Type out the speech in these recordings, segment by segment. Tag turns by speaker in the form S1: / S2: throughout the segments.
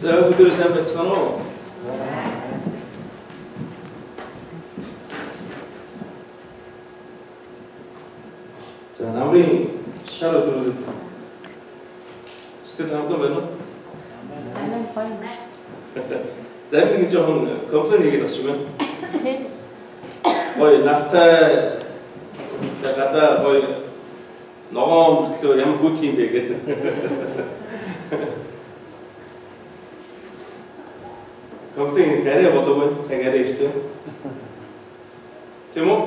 S1: За өдөр сайн байцгаана уу? За намрын шар өдрүүд сэтгэл хангалуун байна уу? За нэг жоохон комплейн хийгээд авчих юм байна. Ой нартай гадаа ой ногоон мөртлөө ямар хүү тийм бэ гэдэг. Комплейн гараа болов цаг арай ихтэй. Тийм үү?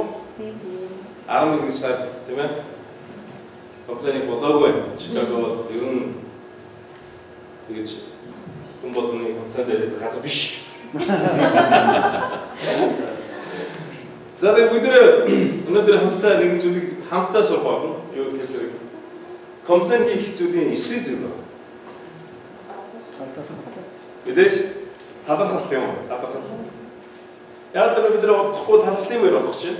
S1: 11 сар тийм ээ. Комплейн болоогүй. Чикаго бол ер нь тэгэж хүн болгоны комплейн дээр газар биш. За тэгээд өнөөдөр хамтдаа нэг зүйлийг хамтдаа сурах болно. Юу гэж хэлэх вэ? Комплейн хийх зүйлийн эсрэг зүйл байна. Мэдээж талархал юм уу? Талархал. Яг л бид нар бодохгүй талархлын баяр болох чинь.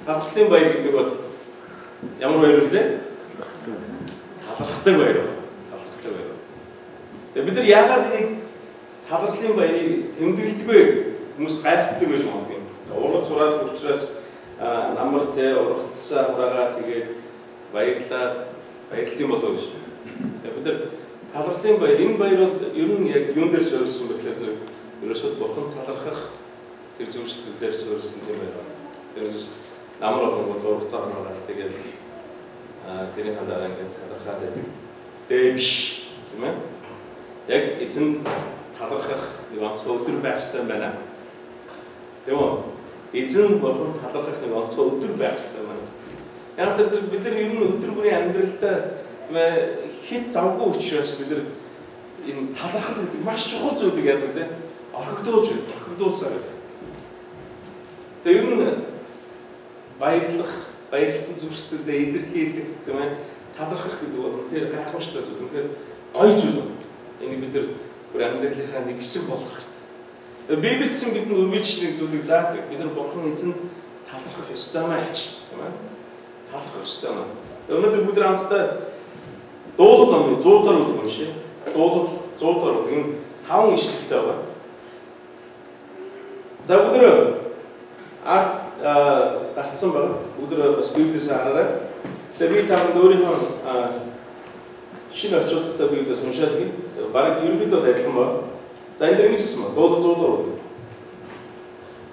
S1: Талархлын баяр гэдэг бол ямар баяр вэ? Талархдаг баяр. Талархдаг баяр. Тэгээд бид нар яагаад нэг талархлын баярыг тэмдэглэдэггүй хүмүүс гайхдаг гэж магадгүй. Ургац сураад учраас намар тэ ургацсан хураагаа тэгээд баярлалаа болов гэж. Тэгээд бид нар талархлын баяр энэ баяр бол ер нь яг юун дээр суурилсан бэ гэхээр ерөөсөө бурхан талархах тэр зөв сэтгэл дээр суурилсан юм байна. Тэрс намар бол ургацсан хураагаа тэгээд тэрийн хадараа ингээд талархаад байдаг. Тэ биш тийм ээ. Яг эзэн талархах нэг онцгой өдөр байх хэрэгтэй байна. Тийм үү? Эзэн бурхан талархах нэг онцгой өдөр байх хэрэгтэй байна. Яг л бид нар ер нь өдөр бүрийн амьдралдаа хит завгүй учраас бид нар энэ талархах гэдэг маш чухал зүйлийг яадаг лээ. Орхигдуулсаар байдаг. Тэгээ ер нь баярлах, баярлсан зүрхсэтгэлдээ илэрхийлэх тийм ээ талархах гэдэг бол үнэхээр гайхамшигтай зүйл, үнэхээр гоё зүйл байна. Энийг бид нар бүр амьдралынхаа нэг хэсэг болгох хэрэгтэй. Библиэд бидэнд үргэлжлэх зүйлийг заадаг. Бид нар бурхан эзэнд талархах ёстой маа гэж, тийм ээ? Талархах ёстой маа. Өнөөдөр бид нар хамтдаа дуулал номын 100 дор уншия. Дуулал 100 дор энэ 5 ишлэлтэй байна. За өдөр гарцсан байна. Өдөр бас библиэс хараарай. Тэгээ би танд өөрийнхөө шинэ орчуулгад библиэс уншаад гин. Бараг ерөнхийдөө адилхан байна. За энэ дэр ингэсэн ба дуулал 100 дор.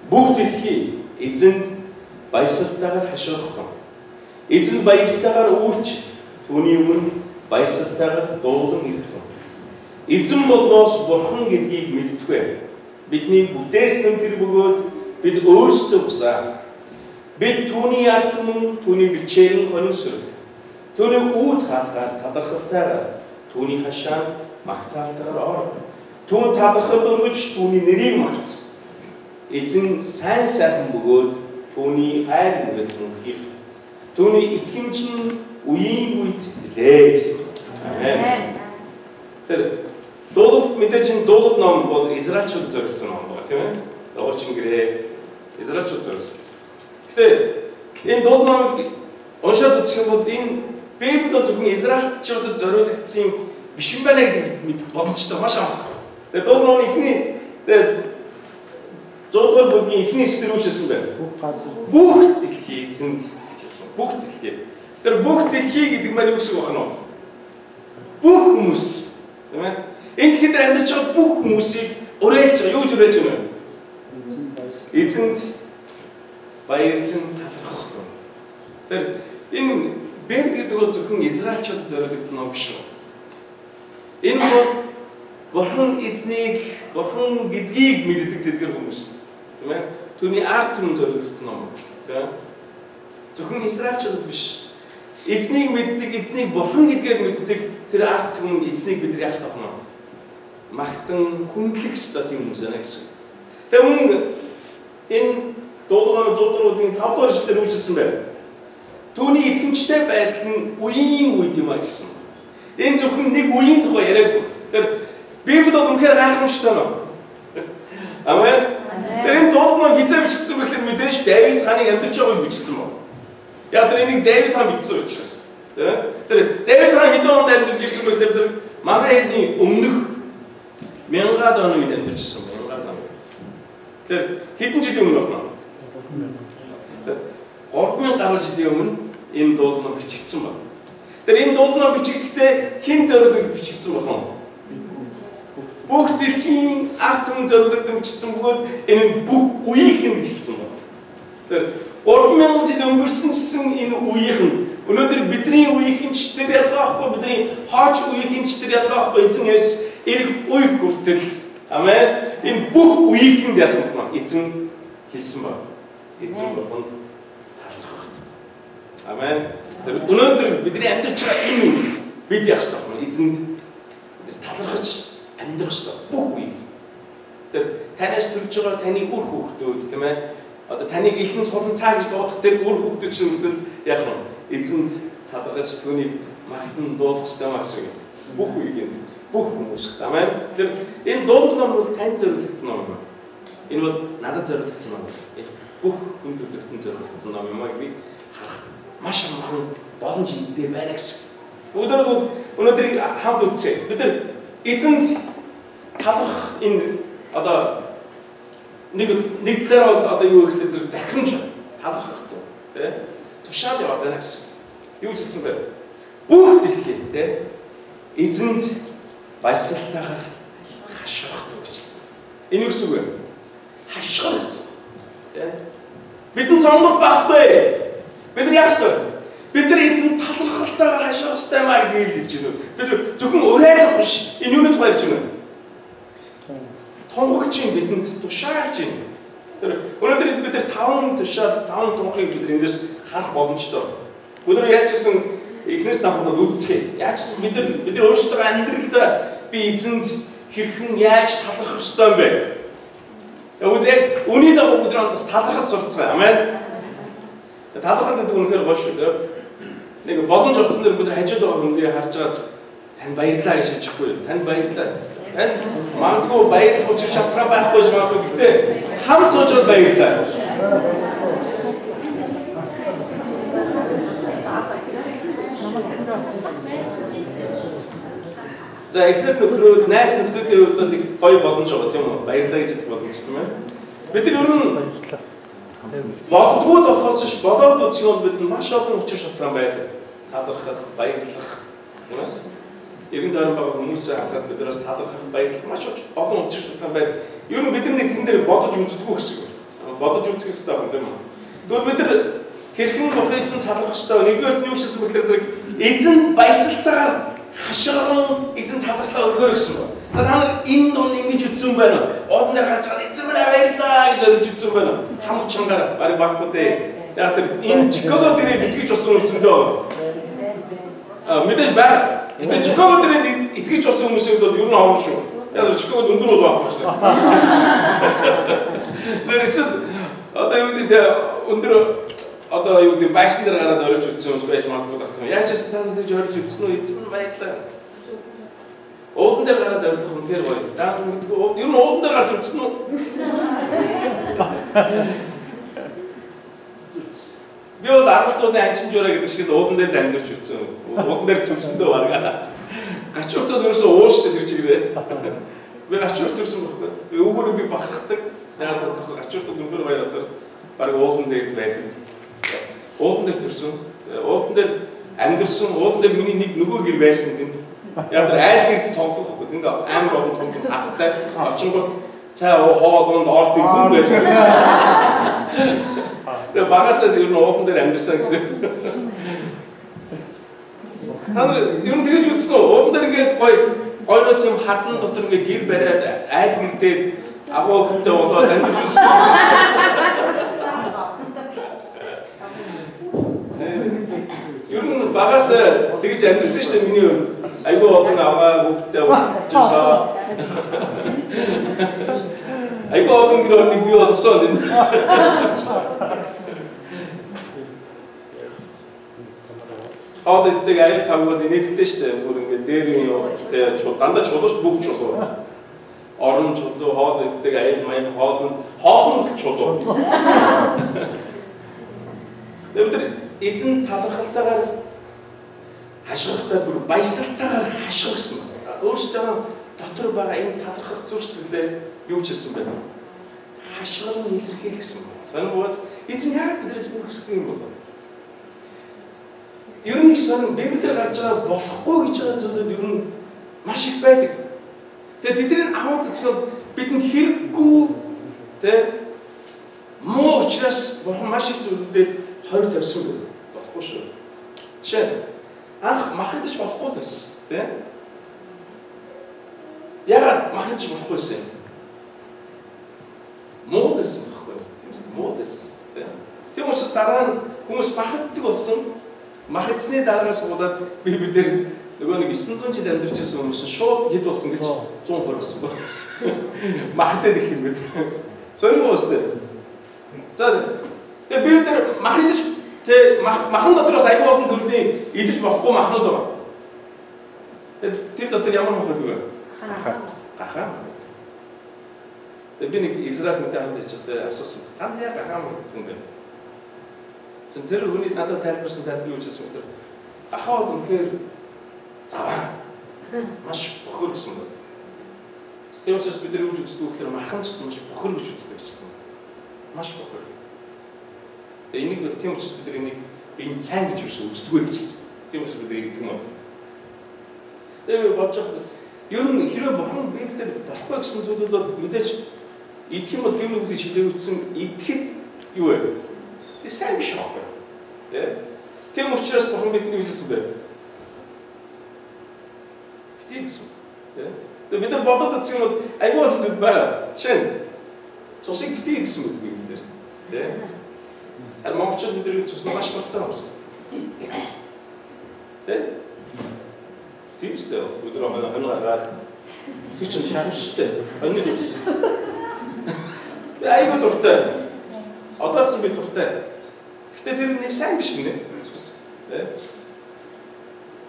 S1: Бүх дэлхий эзэнд баясгалтайгаар хашгирах. Эзэн баяртайгаар үүрч түүний өмнө баясгалтайгаар дуулан ирэх тун. Эзэн болноос бурхан гэдгийг мэдтгвэ. Бидний бүтээсэн тэр бөгөөд бид өөрсдөө бусаа. Бид түүний ард түмэн, түүний бэлчээрэн хонин сүрэг. Түүний үүд хаахаар талархалтайгаар, түүний хашаанд магтаалтайгаар ор. Түүн талархал өргөж түүний нэрийг магт. Эзэн сайн сайхан бөгөөд түүний хайр ингээл мөнхийг. Түүний итгэмж нь үеийн үед лээ гэсэн. Амен. Тэр дуулал мэдээж дуулал ном бол израильчууд зориулсан ном байна тийм ээ. Лоочин гэрээ израильчууд зориулсан. Гэтэ энэ дуулал номыг уншаад үзэх юм бол энэ Библи бол зөвхөн израильчуудад зориулагдсан юм биш юм байна гэдэг мэдэх боломжтой маш амархан. Тэгээ дуулал номын эхний 100 дугаар бүлгийн эхний эсрэг үүссэн байна. Бүх дэлхий эзэнд хичээсэн. Бүх дэлхий. Тэр бүх дэлхий гэдэг маань юу гэсэн үг байна вэ? Бүх хүмүүс, тийм ээ? Энэ дэлхийд амьдарч байгаа бүх хүмүүсийг уриалж байгаа. Юу ч уриалж байна вэ? Эзэнд баярлан талархах тун. Тэр энэ Библи гэдэг бол зөвхөн израильчуудад зориулагдсан ном биш үү? Энэ бол бурхан эзнийг, бурхан гэдгийг мэддэг тэдгэр хүмүүс. Тийм ээ? Түүний ард түмэн зориулагдсан ном. Тийм ээ? Зөвхөн израильчуудад биш. Эзнийг мэддэг, эзнийг бурхан гэдгээр мэддэг тэр ард түмэн эзнийг бид яаж тохно? Магтан хүндлэх ёстой тийм хүмүүс байна гэсэн. Тэгээ мөн энэ дуулал 100-ийн 5 дугаар эшлэлээр үйлчилсэн байна. Түүний итгэмжтэй байдал нь үеийн үед юм гэсэн. Энэ зөвхөн нэг үеийн тухай яриаггүй. Тэгэхээр Библи бол үнэхээр гайхамшигтай ном. Амен. Тэр энэ дуулал ном хизээ бичсэн гэхэл мэдээж Давид хааны амьдарч байгааг бичсэн байна. Яг тэр энийг Давид хаан бичсэн учраас. Тэр Давид хаан хэдэн онд амьдарч ирсэн бэ гэхээр манай эдний өмнөх Мянгаад оны үед амьдарч ирсэн мянгаад оны. Тэгэхээр хэдэн жилийн өмнө байна? 3000 гаруй жилийн өмнө энэ дуулал ном бичигдсэн байна. Тэгэхээр энэ дуулал ном бичигдэхдээ хэн зориулж бичигдсэн байна вэ? Бүх дэлхийн ард түмэн зориулж бичигдсэн бөгөөд энэ бүх үеийнхэн гэж хэлсэн байна. Тэгэхээр 3000 жил өнгөрсөн гэсэн энэ үеийнхэн өнөөдөр бидний үеийнхэнчдэр ялгаахгүй бидний хооч үеийнхэнчдэр ялгаахгүй эзэн Есүс ирэх үе хүртэл амен энэ бүх үеийнхэнд яасан юм эзэн хэлсэн байна. Эзэн бурханд талархах. Амен. Тэр өнөөдөр бидний амьдарч байгаа энэ бид яах ёстой вэ? Эзэнд бид талархаж амьдрах ёстой бүх үе. Тэр танаас төрж байгаа таны үр хүүхдүүд тийм ээ. Одоо таныг илхэн сулан цаа гэж дуудах тэр үр хүүхдүүд чинь үрдэл яах вэ? Эзэнд талархаж түүнийг магтан дуулах ёстой маа гэсэн юм. Бүх үеийн бүх хүмүүс. Амен. Тэр энэ дуулал ном бол тань зориулагдсан ном юм. Энэ бол надад зориулагдсан ном. Бүх хүн төрөлхтөн зориулагдсан ном юм аа гэдгийг харах маш амархан боломж эндээ байна гэсэн. Өнөөдөр хамт үзье. Бид нар эзэнд талархах энэ одоо нэг талаар бол одоо юу гэхэлээ зэрэг захирамж талархах тий тушаад яваад байна гэсэн. Юу хэлсэн бэ? Бүх дэлхийд тий эзэнд баясгалтайгаар хашгирах гэж хэлсэн. Энэ юу гэсэн үг вэ? Хашгир гэсэн. Тий бидний цомгол байхгүй. Бид нар яах ёстой? Бид нар эзэнд талархалтайгаар хашгирах ёстой маа гэдгийг хэлж байна. Бид зөвхөн урайлах биш. Энэ юуны тухай ярьж байна? Тунхагч бидэнд тушааж байна. Тэр өнөөдөр бид нар 5 тушаад 5 тунхыг бид эндээс харах боломжтой. Өнөөдөр яаж гэсэн эхнээс давхад үзцгээе. Яаж гэсэн бид нар өөрсдөө амьдралдаа би эзэнд хэрхэн яаж талархах ёстой юм бэ? Өнөөдөр үний дагуу бид нар талархаж сурцгаа. Амен. Талархах гэдэг үнэхээр гоё шүү дээ. Нэг боломж олсон дээр бид нар хажууд байгаа хүнээ харж байгаа тань баярлаа гэж хэлчихгүй. Тань баярлаа. Тань магадгүй баярлах учир шалтгаан байхгүй ч магадгүй. Гэхдээ хамт суужгаад баярлаа. За эхнэр нөхрөө найз нөхдөдийн хувьд нэг гоё боломж байгаа тийм үү? Баярлаа гэж хэлэх боломж тийм ээ. Бид нар ер нь боддгоо болохоос ш бодоод үзэх юм бид маш олон учир шалтгаан байдаг. Талархах, баярлах тийм ээ. Иргэн тойрон байгаа хүмүүсээ харахад биднээс талархах, баярлах маш олон учир шалтгаан байдаг. Ер нь бид нар нэг тэн дээр бодож үздэггүй гэсэн юм. Бодож үзэх хэрэгтэй байна тийм үү? Тэгвэл бид нар хэрхэн Бурхны эзэн талархах ёстой вэ? Нэгдүгээр нь юу гэсэн бэхээр зэрэг эзэн баясгалтайгаар хашгиран эзэн талархлаа өргөөр гэсэн байна. За та нар энэ дунд ингэж үтсэн байна. Уулан дээр гарч байгаа эзэн минь баярлаа гэж өргөж үтсэн байна. Хамт чангаар барыг баггүй дээ. Яг тэр энэ Чикаго дээрээ итгэж болсон хүмүүсэндөө мэдээж байна. Гэтэ Чикаго дээрээ итгэж болсон хүмүүсэнд бол ер нь ховор шүү. Яг Чикагод өндөр бол байхгүй шүү. Нэрсэд одоо юу гэдэг өндөр одоо юу гэдэг байшин дээр гараад орж үтсэн хүмүүс байж магадгүй байх юм. Яаж ч та нар гэж орж үтсэн үү? Эзэн минь баярлаа. Уулан дээр гараад орлох үнээр гоё. Даа мэдгүй ер нь уулан дээр гарч үтсэн үү? Би бол аргалтуудын анчин жураа гэдэг шиг уулан дээр амьдарч үтсэн. Уулан дээр төрсөндөө барга. Гачууртад ерөөсөө ууштай тэр чигээр. Би гачуурт төрсөн байхгүй. Би өгөөрөө би бахархдаг. Яг тэр гачууртад өндөр гоё газар барга уулан дээр байдаг. Уулан дээр төрсөн. Уулан дээр амьдэрсэн. Уулан дээр миний нэг нөгөө гэр байсан тэнд. Яг тэр айл гэрт тоглох байхгүй. Ингээ амар олон том хаттай очингууд цай хоолонд орд гүн байж байгаа. Тэр багасаа ер нь уулан дээр амьдэрсэн гэсэн. Та нар ер нь тэгэж үзсэн үү? Уулан дээр ингээд гоё тийм хадан дотор ингээд гэр бариад айл гэрдээ агуу хөлтэй болоод амьдэрч үзсэн. Ер нь багасаа тэгж амьдэрсэн шүү дээ миний хувьд. Айгуу олон аваа хөлтэй болчихлоо. Айгуу олон гэрөний би болсон энэ. Одод дэг аяг тавгад инээдтэй шүү дээ. Бүр ингээд дээр нь дандаа чулууш бүгд чулуу. Орон чулуу, хоол иддэг аяг маяг хоолн чулуу. Тэгвэл эзэн талархалтайгаар хашгирахтай бүр баясгалтайгаар хашгир гэсэн. Өөрсдөө дотор байгаа энэ талархах зүйлсээ юу ч хэлсэн бэ? Хашгиран илэрхийлэх гэсэн байна. Сонин бууз эзэн яг биднээс бүр хүсдэг юм болов. Ер нь сонин Библиэр гарч байгаа болохгүй гэж байгаа зүйлүүд ер нь маш их байдаг. Тэгээд тэднийг аваад үзвэл бидэнд хэрэггүй тэ муу учраас бурхан маш их зүйлүүдээр хорь тавьсан байна. Болохгүй шүү. Жишээ анх махандж болохгүй л байсан тэ. Яагаад махандж болохгүй байсан? Муу л байсан байхгүй юу? Тийм үү? Муу л байсан. Тийм учраас дараа нь хүмүүс маханддаг болсон. Махандсны дараагаас болоод Библиэр нөгөө нэг 900 жил амьдарч байсан хүмүүс шууд хэд болсон гэж 120 болсон ба. Махандад их юм гээд. Сонирхол уустай. За тэгээ Библиэр махандж тэ махан дотроос аюул олон төрлийн идэж болохгүй махнууд байна. Тэр дотор ямар махнууд вэ? Гахаа. Би нэг Израиль хүнтэй хамт яж байхдаа асуусан. Та яг гахаа мах гэдэг юм бэ? Тэр хүний надад тайлбарсан тайлбар юу гэсэн үг вэ? Гахаа бол үнэхээр заваа. Маш бохор гэсэн үг. Тэр учраас бид нар юу гэж үздэг вэ гэхээр махан ч маш бохор гэж үздэг гэсэн. Маш бохор. Энийг бол тийм учраас бид нар энийг биеийн сайн гэж үздэг гэж хэлсэн. Тийм учраас бид нар ингэдэг юм. Тэгээ бодож байгаа. Ер нь хэрвээ бурхан Библиэр болохгүй гэсэн зүйлүүд бол мэдээж идэх юм бол Библийн шилжүүлсэн идэхэд юу вэ? Энэ сайн биш байхгүй. Тийм учраас бурхан бидний юу хэлсэн бэ? Битээ гэсэн. Тэгээ бид нар бодоод үзсэн юм бол айгүй бол зүйл байна. Жишээ нь цусыг битээ гэсэн үг Библиэр. Харин монголчууд бидний цуснаа маш дуртай байсан. Тийм үстэй. Өдрөө манай хоногоор тэр чинь цустай. Өнөө цус. Айгүй дуртай. Одоодсон би дуртай. Гэтэ тэр нэг сайн биш гинэ.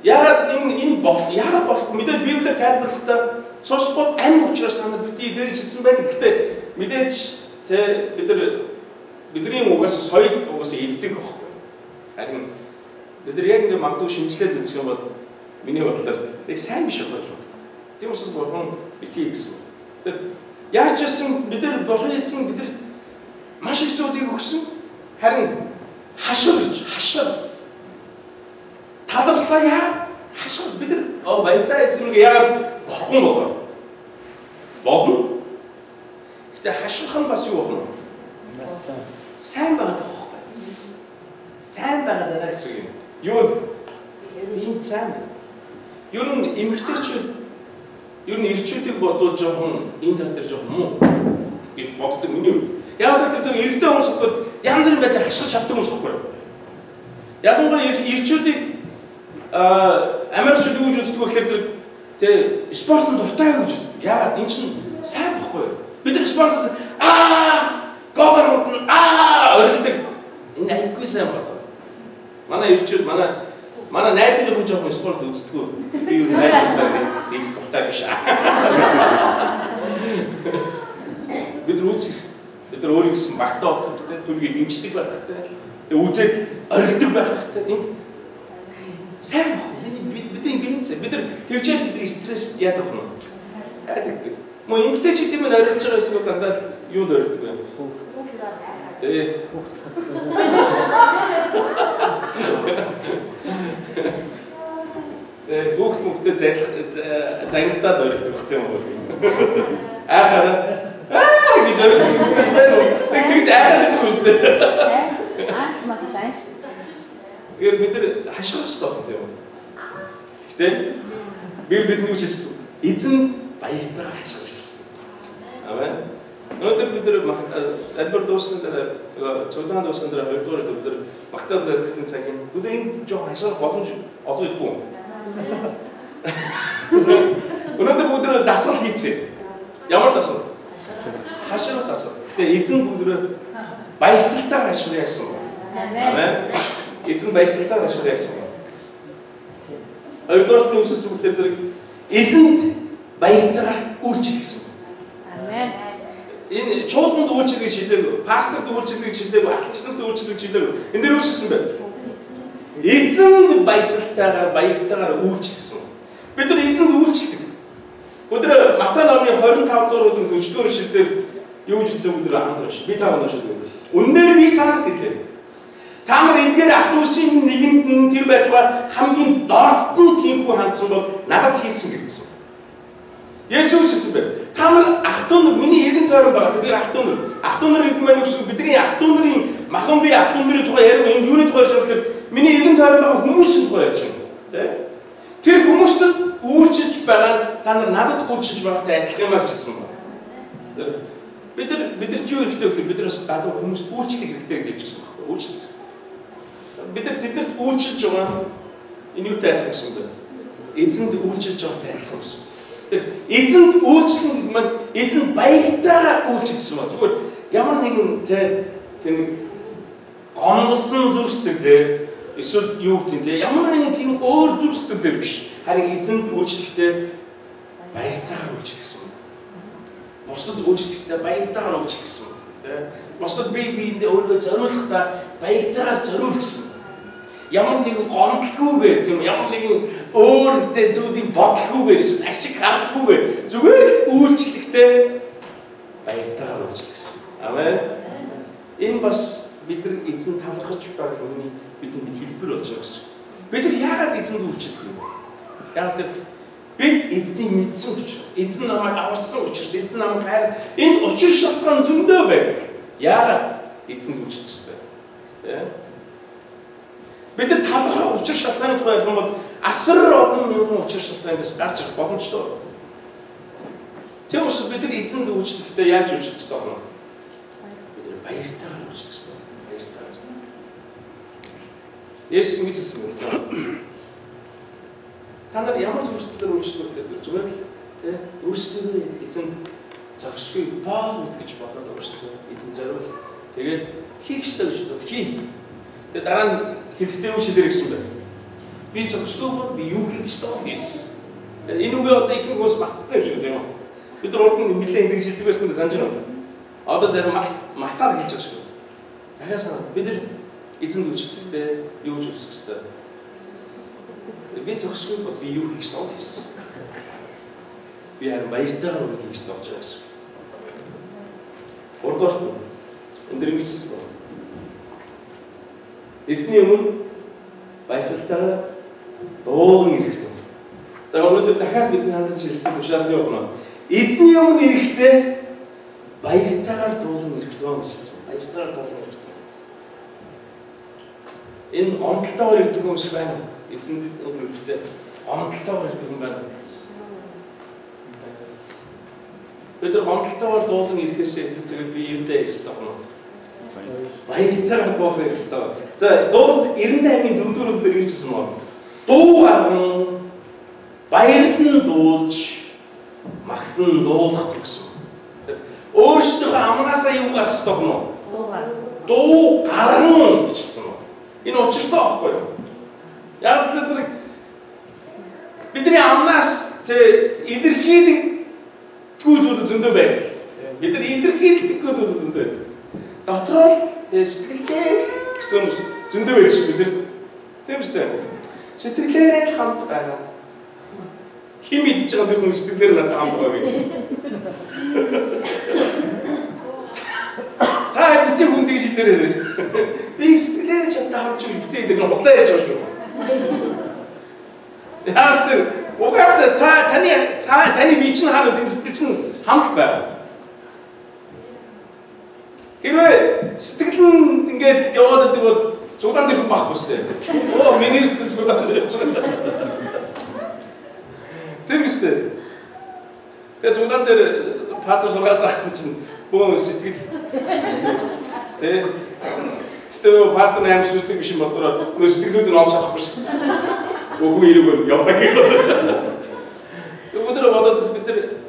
S1: Яагаад энэ яагаад мэдээж Библиэр тайлбарлахдаа цус бод амь учраас та нар битээ дээрж хэлсэн байдаг. Гэтэ мэдээж бидний угаас соёл угаас иддэг байхгүй. Харин бид нар яг ингэ магадгүй шинжилээд үзэх юм бол миний бодлоор яг сайн биш байх гэж боддог. Тийм учраас бурхан битээ гэсэн. Тэгэхээр яаж ч гэсэн бид нар бурхан эзэн бидэрт маш их зүйлийг өгсөн. Харин хашир таларлаа яа хашир бид нар баярлаа эзэмэг яагаад болохгүй болоо. Болно. Гэтэ хаширх нь бас юу болно? Сайн байгаа байхгүй. Сайн байгаа дараа гэсэн юм. Юунд би сайн. Ер нь эмэгтэйчүүд ер нь ирчүүдийг бодвол жоохон энэ тал дээр жоохон муу гэж боддог миний хувьд. Яг тэр эрэгтэй хүмүүс бол янз бүрийн байдлаар хашгирч чаддаг хүмүүс байхгүй юу? Ялангуяа ирчүүдийг Америкчууд юу гэж үздэг вэ гэхээр тэр спортод дуртай гэж үздэг. Яагаад энэ чинь сайн байхгүй юу? Бид нар спортод гол мод орилдог. Энэ айгүй сайн байна. Манай ирчүүд манай найдварын жоохон спорт үздэг. Би юу найдвартай нэг дуртай биш. Бид үзэх. Бид нар өөрийн гэсэн багтаа болох хэрэгтэй. Түлхий дэмждэг байх хэрэгтэй. Тэгээ үзээд орилдог байх хэрэгтэй. Энэ сайн байна. Бидний биенсээ бид нар тэгжэл бидний стресс яадаг юм. Хайлагдаг. Мо эмгтэй ч гэдэм нь орилж байгаа эсвэл дандаа юунд орилдог вэ? Тэ. Бүгд мөгтөө загналтаад орилдог бах тийм үү? Ахаараа гэж орилдог байна уу? Нэг тэгж айгаад идэх үстэй. Тэгэхээр бид нар хашгирах хэрэгтэй юм. Гэтэ би бидний үчилсэн эзэнд баяртайгаар хашгирах гэсэн. Амен. Өнөөдөр бид нар альбер дууссан дээр цуглаан дууссан дээр хоёрдугаар бид нар багтаа зэрэгтэн цагийн өдөр энэ жоо хашгирах боломж олж идэггүй. Өнөөдөр бид нар дасгал хийцээ. Ямар дасгал? Хашгирах дасгал. Гэтэ эзэн бид нар баясгалтай хашгирах гэсэн. Амен. Эзэн баясгалтай хашгирах гэсэн. Хоёрдугаар нь үссэн бүхэл зэрэг эзэнд баяртайгаар үйлчлэх гэсэн.
S2: Амен.
S1: Энэ чуулганд үйлчлэх гэж хэлдэг, пасторд үйлчлэх гэж хэлдэг, ахлагчнарт үйлчлэх гэж хэлдэг. Энэ дэр үүссэн байна. Эзэнд баясгалтайгаар, баяртайгаар үйлчлэх гэсэн. Бид нар эзэнд үйлчлдэг. Өдөр Матай номын 25 дугаар 40 дугаар ишлэлээр юу гэж хэлсэн өдөр хамт уншиж. Би та уншиж байна. Үнээр би танарт хэлээ. Та нар эдгээр ах дүүсийн нэгэнд нь тэр байтугай хамгийн дордт нь тиймхүү хандсан бол надад хийсэн гэсэн. Есүс хэлсэн бэ. Та нар ах дүү нар миний эргэн тойрон байгаа. Тэр ах дүү нар гэдэг маань юу бидний ах дүү нарын махан бие ах дүү нарын тухай ярив энэ юуны тухай ярьж байгаа гэхээр миний эргэн тойрон байгаа хүмүүсийн тухай ярьж байгаа. Тэ? Тэр хүмүүсд үйлчилж байгаа нь та нар надад үйлчилж байгаатай адилхан юм гэж хэлсэн байна. Бид нар ч юу хэрэгтэй вэ? Бид нар бас гадуур хүмүүст үйлчлэх хэрэгтэй гэж хэлсэн байна. Үйлчлэх. Бид нар тэднэрт үйлчилж байгаа энэ юутай адилхан гэсэн бэ? Эзэнд үйлчилж байгаатай адилхан гэсэн. Эзэнд үйлчлэх гэдэг маань эзэнд баяртайгаар үйлчлсэн ба. Зүгээр ямар нэгэн тэр гомдсон зүрх сэтгэлээр эсвэл юу гэдэг нь ямар нэгэн тийм өөр зүрх сэтгэлээр биш. Харин эзэнд үйлчлэхдээ баяртайгаар үйлчлэх гэсэн. Бусдад үйлчлэхдээ баяртайгаар үйлчлэх гэсэн. Бусдад биендээ өөрийгөө зориулахдаа баяртайгаар зориулсан. Ямар нэгэн гомдлгүйгээр тийм ямар нэгэн өөр зүйлийг бодлогүйгээр эсвэл ашиг харахгүйгээр зүгээр л үйлчлэхдээ баяртайгаар үйлчлэсэн. Амен. Энэ бас бид нар эзэн талархаж байгаа хүний бидний хэлбэр болж байгаа гэсэн. Бид нар яагаад эзэнд үйлчлэх юм бэ? Яагаад бид эзнийг мэдсэн учраас, эзэн намайг аварсан учраас, эзэн намайг хайр энэ учир шалтгаан зөндөө байдаг. Яагаад эзэнд үйлчлэх ёстой? Бид нар талархах учир шалтгааны тухай ярих юм бол асар олон юм учир шалтгаанаас гарч ирэх боломжтой. Тийм учраас бид нар эзэнд үйлчлэхдээ яаж үйлчлэх ёстой вэ? Бид нар баяртайгаар үйлчлэх ёстой. Баяртайгаар. Есүс ингэж хэлсэн байна. Та нар ямар зүйлсээр үйлчлэх вэ гэхээр зүгээр л тий өөрсдөө эзэнд зогсгүй боол гэж бодоод өөрсдөө эзэн зориул. Тэгээд хийх ёстой гэж бодоод хий. Тэгээд дараа нь хэлэхдээ юу шилэр гэсэн бэ? Би зогсгүй бол би юу хийх ёстой гэсэн. Энэ үгээ одоо их хүмүүс мартсан юм шиг тийм үү? Бид нар урд нь нэлээд ингэ шилдэг байсан гэж санаж байна. Одоо зарим мартаад хэлж байгаа шүү. Дахиад санаа. Бид нар эзэнд үйлчлэхдээ юу гэж хэлэх ёстой? Би зогсгүй бол би юу хийх ёстой гэсэн. Би харин баяртайгаар юу хийх ёстой болж байгаа гэсэн. Урдуур энэ дэр ингэж хэлсэн байна. Эзний өмнө баясгалтай дуулан ирэхтэй. За өнөөдөр дахиад бидний хандаж хэлсэн тушаалны өгнө. Эзний өмнө ирэхдээ баяртайгаар дуулан ирэхтэй гэж хэлсэн. Баяртайгаар дуулан ирэхтэй. Энэ гомдолтойгоор ирдэг хүмүүс байна уу? Эзэнд өмнө ирэхдээ гомдолтойгоор ирдэг юм байна. Бид нар гомдолтойгоор дуулан ирэхээс тэгээд би юутай ирэх ёстой юм? Баяртайгаар дуулан ирэх ёстой. За дуулал 98-ийн 4-р үлдээр гэж хэлсэн юм. Дуу гарган баярлан дуулж магтан дуулах гэсэн. Өөрсдөө амнаасаа юу гарах ёстой юм уу? Дуу гарган гэж хэлсэн юм. Энэ учиртай байхгүй юу? Яг тэр бидний амнаас илэрхийлэгдгүй зүйл зөндөө байдаг. Бид нар илэрхийлдэггүй зүйл зөндөө байдаг. Дотроо сэтгэлдээ гэсэн зөндөө байдаг шүү бид нар. Тийм шүү дээ. Сэтгэлээрээ хамт байгаа. Хим идэж байгаа тэр хүн сэтгэлээр надад хамт байгаа гэх. Та битэр хүн тэгж хэлээрээ. Би сэтгэлээрээ чамтай хамт чиг битээ тэр нь худлаа яаж байгаа шүү. Яг тэр угаасаа таны бие чинь хаана тийм сэтгэл чинь хамт байна. Хэрвээ сэтгэл нь ингээд яваад байдаг бол зугаан дээр байхгүй шүү дээ. Оо миний сэтгэл зугаан дээр явж байгаа. Тийм шүү дээ. Тэгээ зугаан дээр пастор сургаал заасан чинь бөөн сэтгэл тий. Тэгээ пастор аим сүслэг биш юм болохоор нөө сэтгэлүүд нь олж чадахгүй шүү. Өгөө ирүүгээр явдаг юм. Өнөөдөр бодоод бид нар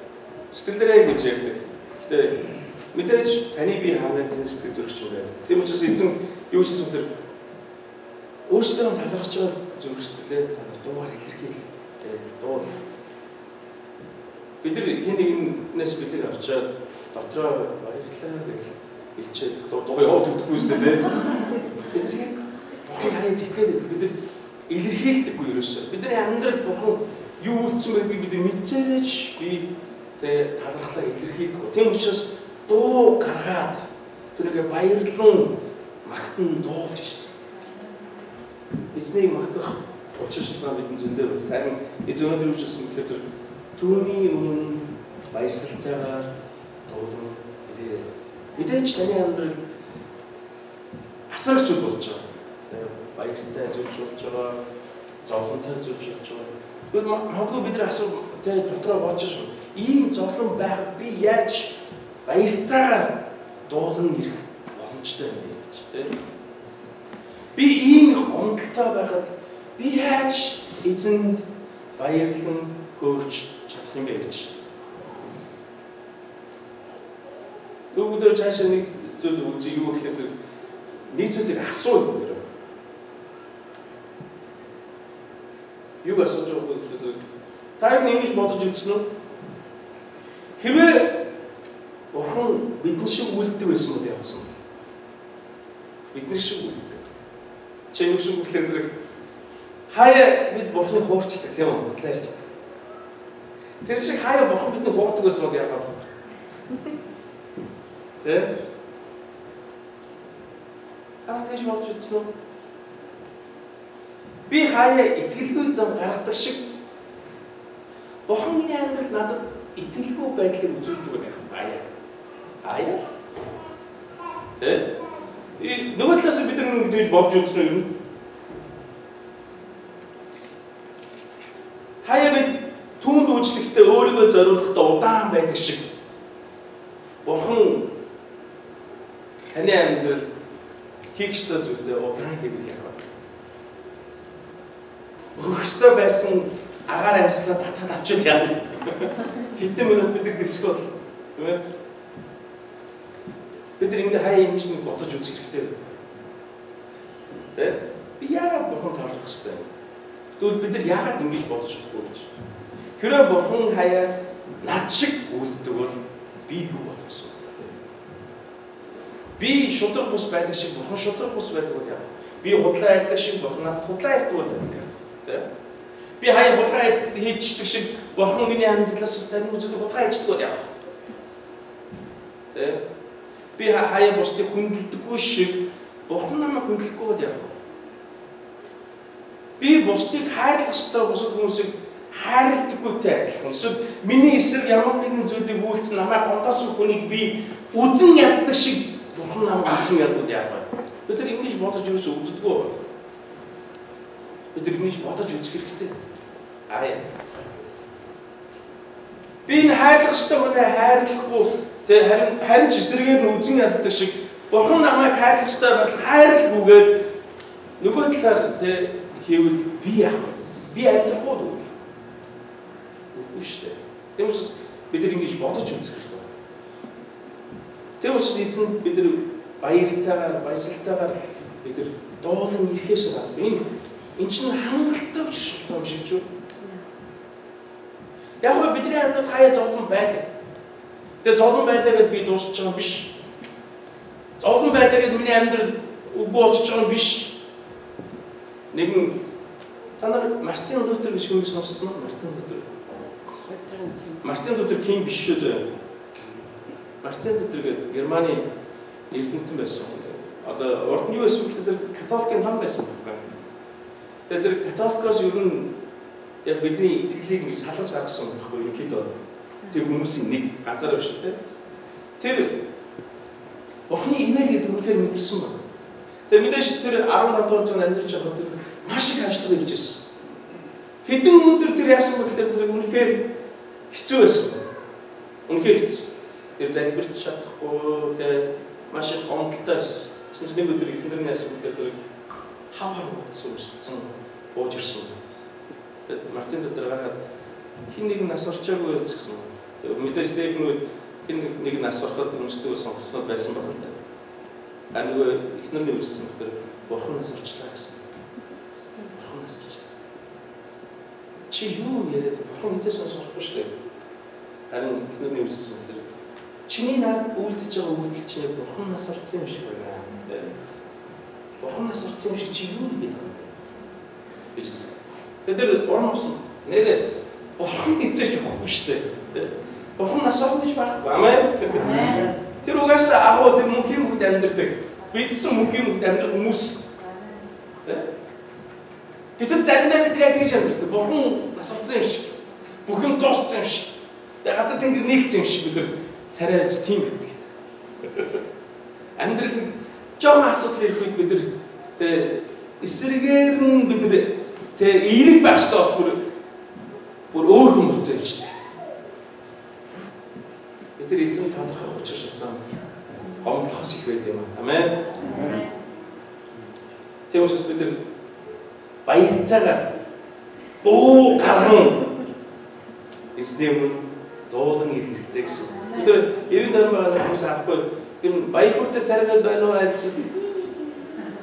S1: сэтгэлдээ гэж ярьдаг. Гэтэ мэдээж таны бие хаана тань сэтгэл зүрх чинь байна. Тийм учраас эзэн юу ч гэсэн тэр өөрсдөө талархаж байгаа зүрх сэтгэлээ дуугаар илэрхийл. Дуу. Бид нар хин нэгнээс бэлэг авчаад дотроо баярлалаа гэж хэлчихээ. Дуугаа яваад өгдөггүй шүү дээ. Бид нар яг бурхан харин тийх гээд бид нар илэрхийлдэггүй ерөөсөө. Бидний амьдрал бурхан юу үйлдсэн байдгийг бид мэдсээрэж би тэ талархлаа илэрхийлдэг. Тийм учраас дуу гаргаад тэргээ баярлан магтан дуулж ирсэн. Эзнийг магтах учир шалтгаан бидний зөндөө байна. Харин эзэн өнөөдөр юу гэсэн мэтлээ зэрэг түүний өмнө баясгалтайгаар дуулан ирээ. Мэдээж таны амьдрал асар их зүйл болж байгаа. Баяртай зүйл болж байгаа, зовлонтой зүйл болж байгаа. Тэгвэл магадгүй бид нар асуу тэ дотроо бодож шүү. Ийм зовлон байх би яаж баяртайгаар дуулан ирэх боломжтой юм бэ гэж тийм. Би ийм их гомдолтой байхад би яаж эзэнд баярлан хөөрч чадах юм бэ гэж. Тэгвэл цаашаа нэг зүйл үзье юу гэхээр нэг зүйлийг асуу юм. Юу асууж байгаа вэ гэхээр та ингэж бодож үзсэн үү? Хэрвээ Бурхан бидний шиг үлддэг байсан бол яасан бэ? Бидний шиг үлддэг. Чи юу шиг гэхээр зэрэг хаяа бид Бурханыг хуурчдаг тийм үү? Бодлоорчдаг. Тэр шиг хаяа Бурхан биднийг хуурдаг байсан бол яах вэ? Тэ? Тэгж бодож үзсэн үү? Би хаяа итгэлгүй зам гаргадаг шиг Бурханы амьдрал надад итгэлгүй байдлыг үзүүлдэг байх юм аа. Аяа. Тэ? Нөгөө талаас бид нар ингэж бодож үзсэн юм. Хаяа бид түүнд үйлчлэхдээ өөрийгөө зориулахдаа удаан байдаг шиг Бурхан таны амьдрал хийх ёстой зүйлээ удаан хийвэл яах вэ? Өгөхстой байсан агаар амьслаа татаад авчиж яана. Хэдэн минут бид диско тийм ээ. Бид ингэ хаяа ингэж нэг бодож үзэх хэрэгтэй. Тэ? Би яагаад Бурхан таалах хэрэгтэй юм? Тэгвэл бид нар яагаад ингэж бодож чадахгүй гэж. Хэрвээ Бурхан хаяа над шиг үлддэг бол би юу болох вэ? Би шудраг бус байдаг шиг Бурхан шудраг бус байдаг бол яах вэ? Би худлаа ярьдаг шиг Бурхан надад худлаа ярьдаг бол яах вэ? Би хаяа хулгай хийждэг шиг Бурхан миний амьдралаас бас зарим үзэл хулгай хийждэг бол яах вэ? Би хаяа бусдыг хүндэлдэггүй шиг Бурхан намайг хүндлэхгүй бол яах вэ? Би бусдыг хайрлах ёстой бусад хүмүүсийг хайрладаггүйтэй адилхан. Эсвэл миний эсрэг ямар нэгэн зүйлийг үйлцэн намайг гомдоосон хүнийг би үзэн яддаг шиг Бурхан намайг үзэн ядвал яах вэ? Бид нар ингэж бодож юусоо үздэггүй байна. Бид нар ингэж бодож үзэх хэрэгтэй. Би энэ хайрлах ёстой хүнээ хайрлахгүй харин ч эсрэгээр нь үзэн яддаг шиг Бурхан намайг хайрлах ёстой байдал хайрлахгүйгээр нөгөө талаар хийвэл би яах вэ? Би амьдрах уу? Үгүй шүү дээ. Тийм учраас бид нар ингэж бодож үзэх хэрэгтэй. Тийм учраас эзэн бид нар баяртайгаар, баясгалтайгаар бид нар дуулан ирэхээс гадна энэ чинь хангалттай учир шалтгаан шиг ч юу? Яг нь бидний амьдралд хаяа зовлон байдаг. Тэгээ зовлон байлаа гэдээ би дуусч байгаа юм биш. Зовлон байлаа гэдээ миний амьдрал үгүй болчихж байгаа юм биш. Нэгэн та нар Мартин Лютер гэж хүмүүс сонссон уу? Мартин Лютер Кинг биш шүү. Мартин Лютер гэдэг Германы эрдэмтэн байсан. Одоо урд нь юу байсан гэхээр католикийн хан байсан байна. Тэр католикоос ер нь яг бидний итгэлийг нэг салгаж гаргасан байхгүй ерөнхийдөө тэр хүмүүсийн нэг ганцаараа биш үү? Тэр Бурханы имэйл гэдэг үнэхээр мэдэрсэн байна. Тэгээ мэдээж тэр 15 дугаар зуунд амьдарч байгаа тэр маш их амжилттай гэж хэлсэн. Хэдэн өндөр тэр яасан бэ гэхээр зэрэг үнэхээр хэцүү байсан. Үнэхээр хэцүү. Тэр залбирч чадахгүй тэгээ маш их гомдолтой байсан. Тэгсэн нэг өдөр ихнэр нь яасан гэхээр зэрэг хав сүрсэн бууж ирсэн. Тэгээд Мартин Лютер гараад хин нэг нас орчоогүй гэсэн. Мэдээж дээр нь хин нэг нас ороход өмсдөг сонгоцноо байсан баг л да. А нөгөө ихнэрний үжсэн гэхээр Бурхан нас орчлаа гэсэн. Бурхан нас орчлаа. Чи юу яриад Бурхан эцээс сонсохгүй шүү дээ. Харин ихнэрний үжсэн гэхээр чиний наад үйлдэж байгаа үйлдэл чинь Бурхан нас орсон юм шиг байна. Бурхан нас орсон юм шиг чи юу гэдэг вэ? Бид тэр урам авсан. Нэрээ бурхан эзэж өгөхгүй шүү дээ. Бурхан нас орно гэж байхгүй. Амен. Тэр угаасаа агуу тэр мөнхийн хүнд амьдардаг. Бидсэн мөнхийн хүнд амьдрах хүмүүс. Гэтэл заримдаа бид яг тэгж амьдардаг. Бурхан нас орсон юм шиг. Бүх юм дууссан юм шиг. Тэгээ газар тэнгэр нэгцсэн юм шиг бид нар царайж тийм байдаг. Амьдрал жоохон асуудал ирэх үед бид нар тэгээ эсрэгээр нь бид нар тэгээ эерэг байх ёстой бүр өөр хүн болсон юм шүү дээ. Бид нар эзэн талархах учир шалтгаан гомдлохоос их байд юм аа. Амен. Тийм учраас бид нар баяртайгаар дуу гарган эзний өмнө дуулан ирэх хэрэгтэй гэсэн. Бид нар 90 даруй байгаа хүмүүс аахгүй юм баяр хүртэл царайнууд байна уу айлс.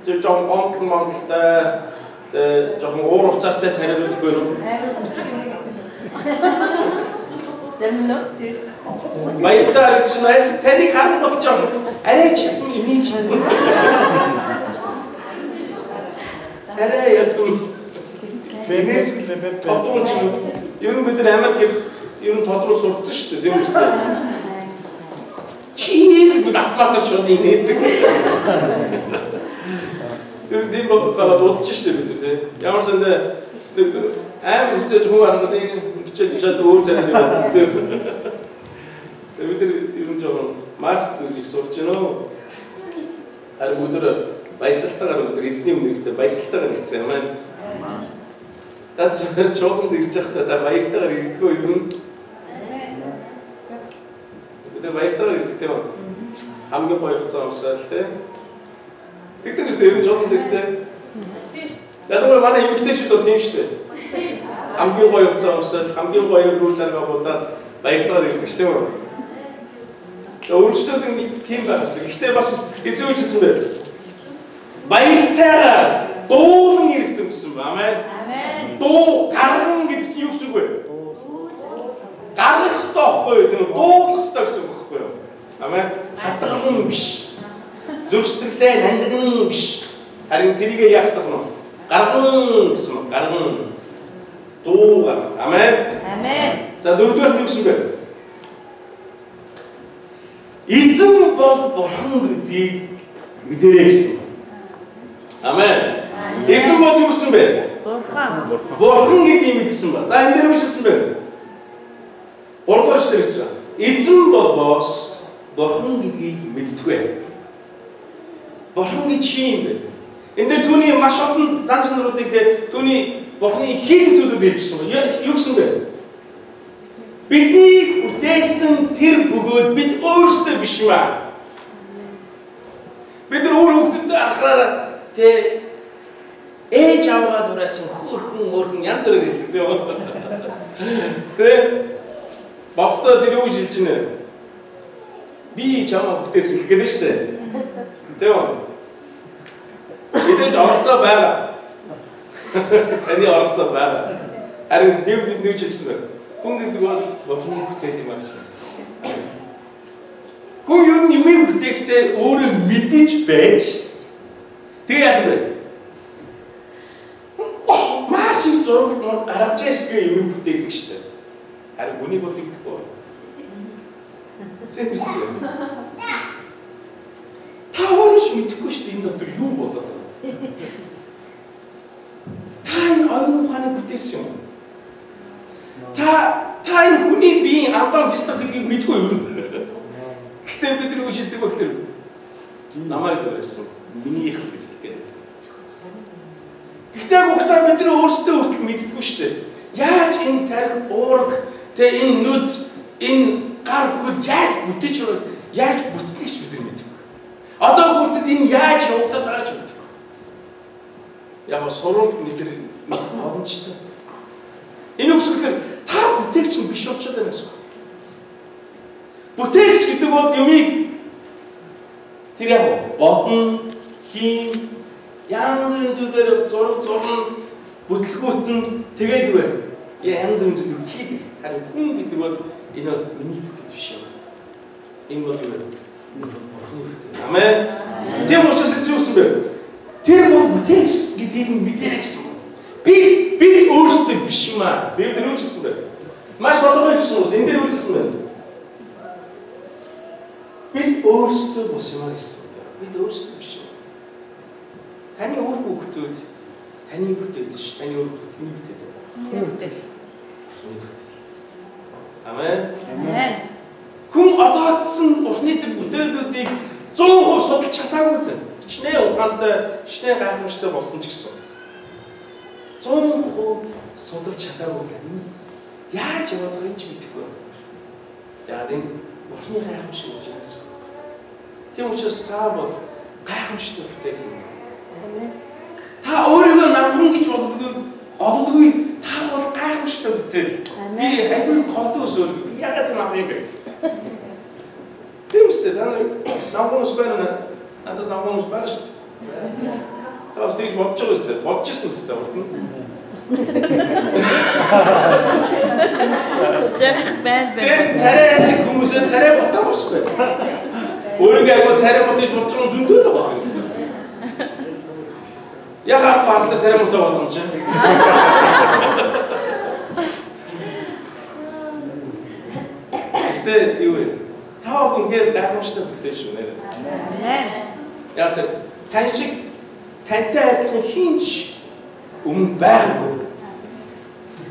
S1: Тэр жоохон гомдлтой жоохон уур уцаартай царайнууд их байна уу? Зэмнөө баяртай гэж найс таныг харах гэж байна. Арай ч юм инеж. Арай ядуу. Бэнэс лэбэт. Ер нь бид нар Америк ер нь тодруу сурцсан шүү дээ, тийм үү? Чинээс бид атлантар шууд инээдэг. Тэр бод дуудчих шүү дээ бид нар. Ямар ч амар хэцүү хүн арганы хичээл шат өөр царай юм. Бид нар ер нь жоохон маск зүйлийг сурч байна. Харин өдөр баясгалтайгаар өдөр эзний өмнө баясгалтайгаар ирсэн юм аа. That's жоохон ирж байхдаа та баяртайгаар ирдэггүй юм. Бид баяртайгаар ирдэг тийм үү? Хамгийн гоё хугацаа уусаал тийм. Тэгдэг үстэй ер нь жоохон тэгтэй. Ядуу манай эмэгтэйчүүд бол тийм шүү дээ. Хамгийн гоё хугацаа уусаал, хамгийн гоё рүү царгаа бодоод баяртайгаар ирдэг шүү дээ. Өөрчлөлт нь тийм байсан. Гэхдээ бас эзэн үжилсэн байл. Баяртайгаар дуулан ирдэг гэсэн ба. Амен. Дуу гарган гэдэг чинь юу гэсэн үг вэ? Гаргах ёстой байхгүй юу? Тийм дуулах ёстой гэсэн үг байхгүй юу? Амен. Хатгалан биш. Зүрхсэтгэлдээ нандаган биш. Харин тэрийг яасан нь гарган гэсэн үг. Гарган. Дуугаар. Амен. Амен. За дөрөвдүгээр нь юу гэсэн бэ? Эзэн бол бурхан гэдгийг мэдэрэй гэсэн. Амен. Эзэн бол юу гэсэн бэ? Бурхан. Бурхан гэдгийг мэдсэн ба. За энэ дээр юу хэлсэн бэ? Гуравдугаар шүлэг гэж байна. Эзэн бол бос бурхан гэдгийг мэдтгвэ. Бурхан гэж чи юм бэ? Энэ дээр түүний маш олон зан чанаруудыг түүний бурханы хийх зүйлүүд хэлсэн ба. Юу гэсэн бэ? Бидний бүтээсэн тэр бөгөөд бид өөрсдөө биш юм аа. Бид нар өөр хүүхдэд анхаараа ээж аваад ураасан хөөрхөн янз бүрээр хэлдэг тийм үү? Тэ бафта тэр юу хэлж байна? Би чамаа бүтээсэн гэдэг шүү дээ. Тийм үү? Бидэж оролцоо байгаа. Таны оролцоо байгаа. Харин бид юу хэлсэн бэ? Хүн гэдэг бол бурханы бүтээл юм аашаа. Хүн юу юм бүтээхдээ өөрөө мэдэж байж тэгээ яадаг вэ? Маш их зураг гаргаж яашдгээ юм бүтээдэг шүү дээ. Харин хүний бол тэгдэггүй. Тийм үү? Та өөрөө ч мэдэхгүй шүү дээ энэ дотор юу болоод байна. Та энэ оюун ухааны бүтээсэн юм. Та энэ хүний биеийн Адам физик гэдгийг мэдгүй юу? Гэтэ бид нар шилдэг байх тэр намайг төрөөсөн. Миний их гэж хэлдэг. Гэтэ бүгдээ бид нар өөрсдөө хүртэл мэддэггүй шүү дээ. Яаж энэ тарих уураг тэгээ энэ нүд энэ гар хөл яаж бүтэж байгаа яаж бүтцнийг ч бид нар мэддэггүй. Одоо хүртэл энэ яаж явагдаад байгаа ч мэддэггүй. Яг сурвалж мэдэр боломжтой. Энэ үгсээр та бүтээгч нь биш учраас байна гэсэн. Бүтээгч гэдэг бол юмыг тэр яг бодно, хийн, янз бүрийн зүйлээр зурна, бүтлгүүтэн тэгээд юу вэ? Янз бүрийн зүйлийг хийдэг. Харин хүн гэдэг бол энэ бол миний бүтээл биш юм. Энэ бол юу вэ? Бурхны бүтээл. Амен. Тийм учраас зүйсэн бэ? Тэр бол бүтээгч гэдгийг мэдэрэй гэсэн. Би өөрсдөө биш юм аа. Библиэр юу хэлсэн бэ? Маш тодорхой хэлсэн үү? Энэ дээр үлдсэн байна. Бид өөрсдөө бус юм гэсэн үг. Бид өөрсдөө биш. Таны өөр хүүхдүүд таны бүтээл ш. Таны өөр хүүхдүүд таны бүтээл. Амен.
S2: Амен.
S1: Хүн одоодсон Бурхны тэр бүтээлүүдийг 100% судалж чадаагүй л. Хичнээн ухаантай, хичнээн гайхамшигтай болсон ч гэсэн 100% судалж чадаагүй л. Яаж яваад байгааг ч мэдэхгүй. Яг энэ Бурхны гайхамшиг гэж хэлсэн. Тийм учраас та бол гайхамшигтай бүтээл юм. Та өөрийгөө намхан гэж голдгүй та бол гайхамшигтай бүтээл. Би аюул голдуу өсөөр яагаад намхан юм бэ? Тийм үстэй та намхан ус байна. Надаас намхан ус байна шүү. Та өстэй бодож байгаа үстэй. Бодчихсон үстэй уртна.
S2: Жах байна.
S1: Царай хүмүүсээ царай бодох усгүй. Өөрийгөө аюул царай бодож бодож байгаа зөндөө л байна. Ягаад партлаа царай бодож байгаа юм чи? Гэтэ юу вэ? Та бол үнээр гайхамшигтай бүтээл шүү нэр.
S2: Амен.
S1: Яг л тань шиг тантай адилхан хинч өмнө байгаагүй.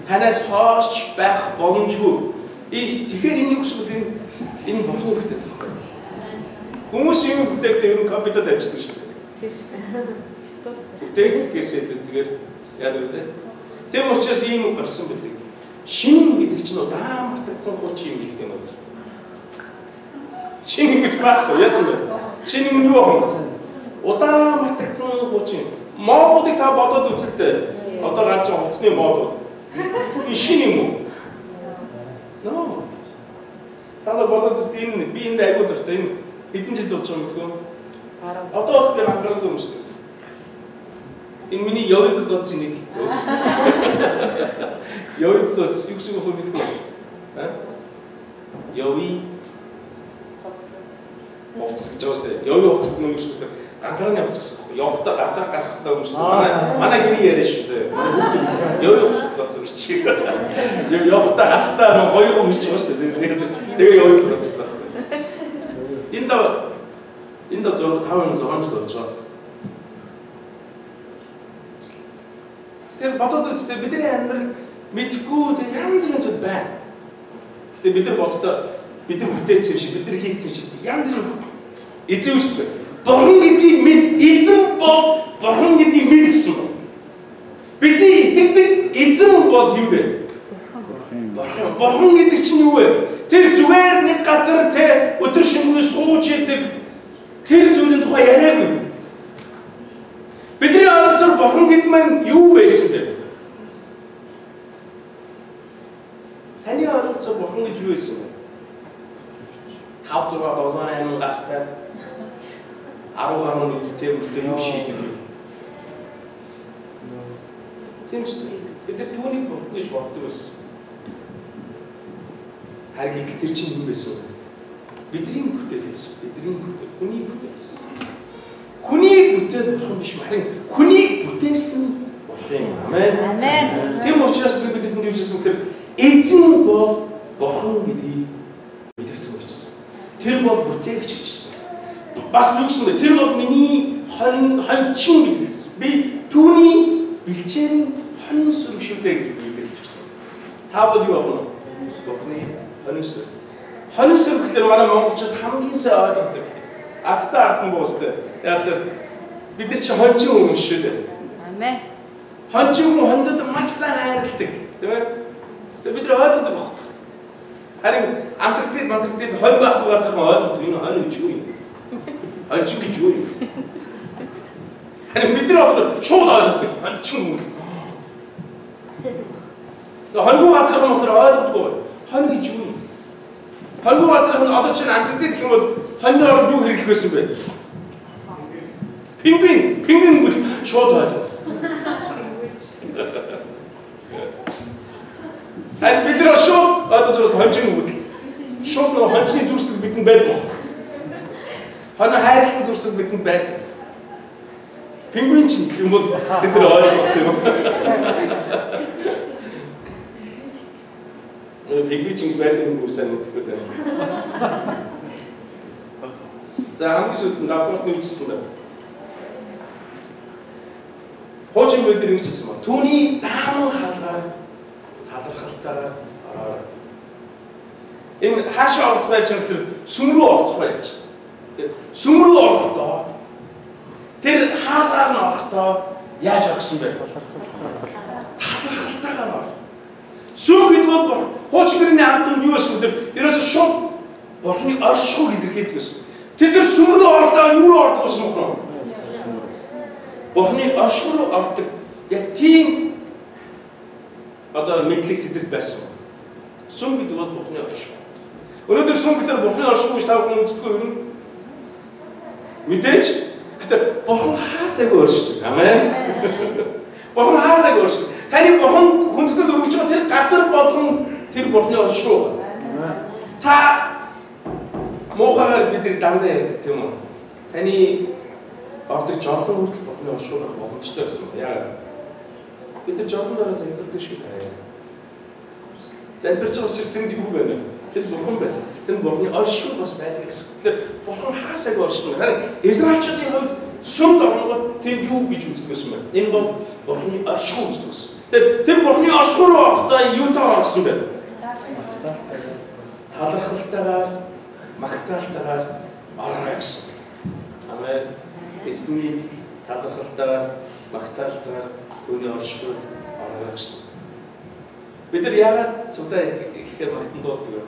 S1: Танаас хойш байх боломжгүй. Тэгэхээр энэ юу гэсэн үг вэ? Энэ Бурхны бүтээл. Хүмүүс юм бүтээлтэй ер нь компьютерд ажилладаг шүү.
S2: Тийм шүү.
S1: Бүтээх гэсээ тэгэхээр яадаг вэ? Тэм учраас ийм үг гарсан байдаг. Шин гэдэг чинь удаан батгцсан хуучин юм хэлдэг юм байна. Шин гэж байхгүй яасан бэ? Шин юм юу вэ? Удаан батгцсан хуучин. Модуудыг та бодоод үзэлтэй. Одоо гарч байгаа хуцсны модууд. Энэ шин юм уу? Ноо. Та бодоод үзтээ энэ би энэ айгуу дуртай энэ хэдэн жил болж байгаа юм бэ? Одоо би анхаарал өмсдөг. Энэ миний явын клоцын нэг. Явын клоц юу гэсэн үг мэдгүй. Явын хувцас гэж байгаа шүү дээ. Явын хувцас гэдэг нь юу гэсэн үг вэ? Ганцаараа хувцас гэсэн үг. Явтаа гадаа гарахтаа өмсдөг. Манай гэрийн яриа шүү дээ. Явын клоц өмсчих. Явтаа гарахтаа нэг хоёр өмсч байгаа шүү дээ. Тэгээ явын клоц гэсэн. Энэ л 5 жил болж байгаа. Тэр бодоод үзтээ бидний амьдрал мэдгүй тэг янз бүрийн зүйл байна. Гэтэ бид нар боддоо бид нар бүтээсэн шиг бид нар хийсэн шиг янз бүрийн эзэн үсвэ. Бурхан гэдгийг мэд эзэн бол бурхан гэдгийг мэд гэсэн юм. Бидний итгэдэг эзэн бол юу вэ? Бурхан. Бурхан гэдэг чинь юу вэ? Тэр зүгээр нэг газар тэ өдөр шөнөгүй сууж идэг тэр зүйлийн тухай яриаггүй. Бидний ойлголцоор бурхан гэдэг маань юу байсан бэ? Таны ойлголцоор бурхан гэж юу байсан бэ? 5 6 7 8 гартай 10 гаруй нүдтэй мөртлөө юу шийдэг юм? Тийм шүү. Бид тэр түүнийг бурхан гэж боддог байсан. Харин тэр чинь юу байсан бэ? Бидний бүтээл байсан. Бидний бүтээл, хүний бүтээл. Хүний бүтээл бурхан биш харин хүнийг бүтээсэн нь бурхан. Амен.
S2: Амен.
S1: Тийм учраас бид бидэнд юу хэлсэн гэхээр эзэн бол бурхан гэдгийг мэддэг учраас. Тэр бол бүтээгч гэсэн. Бас юу гэсэн бэ? Тэр бол миний хончин гэж хэлсэн. Би түүний бэлчээрийн хонин сүрэг шүдэ гэж хэлдэг гэсэн. Та бол юу авах нь? Бурханы хонин сүрэг. Хонин сүрэг гэхэлэр манай монголчууд хамгийн сайн ойлгодог. Азтай ардын буустай. Яг л бид нар чи хончин хүмүүс шүү дээ.
S2: Амен.
S1: Хончин хүн хондод маш сайн хайрладаг, тийм ээ? Тэгээд бид нар ойлгодог баг. Харин Антарктид хонь байхгүй газар ойлгодог. Энэ хонь гэж юу юм? Хончин гэж юу юм? Харин бид нар бол шууд ойлгодог. Хончин хүн. Хоньгүй газар хүмүүс ойлгодоггүй. Хонь гэж юу юм? Хоньгүй газар хүн одоо чинь Антарктид гэх юм бол хоньны оронд юу хэрэглэх байсан бэ? Пингвин гүйл шууд ойлгоо. Харин бид нар шууд одоо хончин гүйл. Шууд нэг хончны зүрсэг бидэнд байдаг. Хонь хайрлсан зүрсэг бидэнд байдаг. Пингвин чинь гэх юм бол бид нар ойлгох юм. Бигбичинг байдаг юм уу сайн мэдгүй байна. За хамгийн сүүлд давтарт нэгжсэн байна. Хуучин бүлдэр нэгжсэн ба. Түүний дааман хаалгаар талархалтайгаар ороо. Энэ хаашаа орох байж байгаа гэхээр сүм рүү орох байж. Сүм рүү орохдоо тэр хаалгаар нь орохдоо яаж орсон бэ? Талархалтайгаар ор. Сүм гэдэг бол хуучин гэрний ард түмэнд юу гэсэн бэ? Ерөөсө шууд Бурхны оршихуйг илэрхийлдэг гэсэн. Тэд нар сүм рүү орлоо, юу рүү ордог гэсэн юм бэ? Бурхны оршихуй руу ордог. Яг тийм одоо мэдлэг тэдэд байсан. Сүм гэдэг бол Бурхны оршихуй. Өнөөдөр сүм гэдэг Бурхны оршихуй гэж та бүхэн үздэг юм. Мэдээж. Гэтэ Бурхан хаасайг оршдог. Амен. Бурхан хаасайг оршдог. Таны Бурхан хүндэтгэл өргөж байгаа тэр газар болгон тэр Бурхны оршихуй. Та муухайгаар бид нар дандаа ярьдаг тийм үү? Таны ордог жолон хүртэл Бурхны оршихуй байх боломжтой гэсэн юм. Яагаад? Бид нар жолон дараа залбирдаг шүү дээ. Залбирч байгаа учраас тэнд юу байна? Тэнд Бурхан байна. Тэнд Бурхны оршихуй бас байдаг гэсэн. Тэгэхээр Бурхан хаасайг оршдог. Харин Израильчуудын хувьд сүмд оронгод тэнд юу гэж үздэг байсан бэ? Энэ бол Бурхны оршихуй үздэг байсан. Тэр Бурхны оршихуй руу орохдоо юутай орсон бэ? Талархалтайгаар, магтаалтайгаар ороо гэсэн. Амен. Эзнийг талархалтайгаар, магтаалтайгаар түүний оршихуйд ороо гэсэн. Бид нар яагаад цудаа ихээр магтанд болдог вэ?